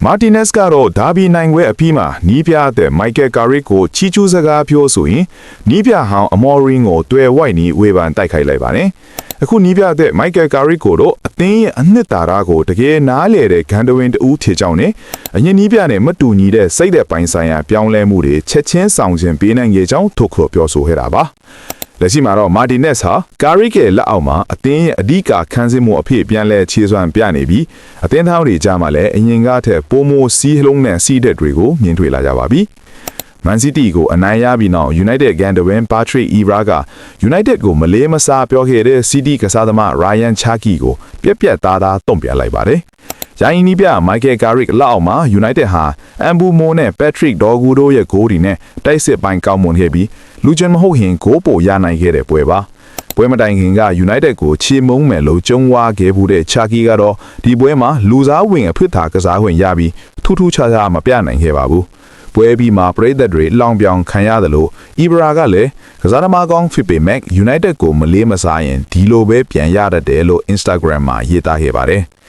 မာတီနက်စ်ကတော့ဒါဘီနိုင်ခွဲအပြီးမှာနီးပြတဲ့မိုက်ကယ်ကာရစ်ကိုချီချူးစကားပြောဆိုရင်နီးပြဟောင်းအမော်ရင်ကိုတွေ့ဝိုက်နီးဝေဖန်တိုက်ခိုက်လိုက်ပါတယ်။အခုနီးပြတဲ့မိုက်ကယ်ကာရစ်ကိုတော့အသင်းရဲ့အနှစ်သာရကိုတကယ်နားလည်တဲ့ဂန်ဒဝင်တူးထီကြောင်းနဲ့အရင်နီးပြနဲ့မတူညီတဲ့စိတ်သက်ပိုင်းဆိုင်ရာပြောင်းလဲမှုတွေချက်ချင်းဆောင်ခြင်းပေးနိုင်ရဲ့ကြောင်းထုတ်ခေါ်ပြောဆိုခဲ့တာပါ။လက်ရှိမှာတော့မာတီနက်စ်ဟာကာရစ်ရဲ့လက်အောက်မှာအသင်းရဲ့အဓိကခန်းစည်းမှုအဖြစ်ပြန်လဲခြေစွမ်းပြနေပြီးအသင်းသားတွေကြားမှာလည်းအရင်ကထက်ပိုမိုစီးလုံးနဲ့စီးတဲ့တွေကိုမြင်တွေ့လာကြပါပြီ။မန်စီးတီးကိုအနိုင်ရပြီးနောက် United ဂန်ဒဝင်ပါထရစ်အီဗရာက United ကိုမလေးမစားပြောခဲ့တဲ့စီးတီးကစားသမား Ryan Cherki ကိုပြက်သားတုံ့ပြန်လိုက်ပါတယ်။ရိုင်းနီးပြမိုက်ကယ်ကာရစ်လက်အောက်မှာ United ဟာအမ်ဘူမိုနဲ့ Patrick Dorgu တို့ရဲ့ဂိုးတွေနဲ့တိုက်စစ်ပိုင်းကောင်းမွန်ခဲ့ပြီးလူချင်းမဟုတ်ရင်ဂိုးပိုရနိုင်ခဲ့တဲ့ပွဲပါ။ပွဲမတိုင်ခင်က United ကိုချေမုန်းမယ်လို့ကြုံဝါခဲ့မှုတဲ့ Cherki ကတော့ဒီပွဲမှာလူစားဝင်အဖြစ်သာကစားခွင့်ရပြီးထူးခြားမပြနိုင်ခဲ့ပါဘူး။ပွဲပြီးမှာပရိသတ်တွေလောင်ပြောင်ခံရတယ်လို့အီဘရာကလည်းကစားသမားကောင်းဖြစ်ပေမဲ့ United ကိုမလေးမစားရင်ဒီလိုပဲပြန်ရတတ်တယ်လို့ Instagram မှာရေးသားခဲ့ပါတယ်။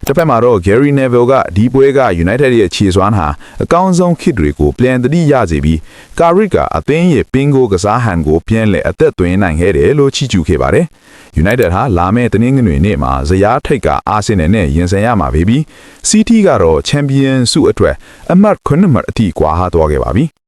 တစ်ဖက်မှာတော့ Gary Neville ကဒီပွဲက United ရဲ့ခြေစွမ်းဟာအကောင်းဆုံးခေတ်တွေကိုပြန်တတိရစေပြီးကာရစ်ကအသင်းရဲ့ပင်ကိုကစားဟန်ကိုပြန်လဲအသက်သွင်းနိုင်ခဲ့တယ်လို့ချီးကျူးခဲ့ပါတယ်။ United ဟာလာမယ့်တနင်္ဂနွေနေ့မှာဇယားထိပ်ကအာဆင်နယ်နဲ့ရင်ဆိုင်ရမှာဖြစ်ပြီး City ကတော့ Champions ဆုအတွက်အမှတ်9မှတ်အထိကွာဟသွားခဲ့ပါပြီ။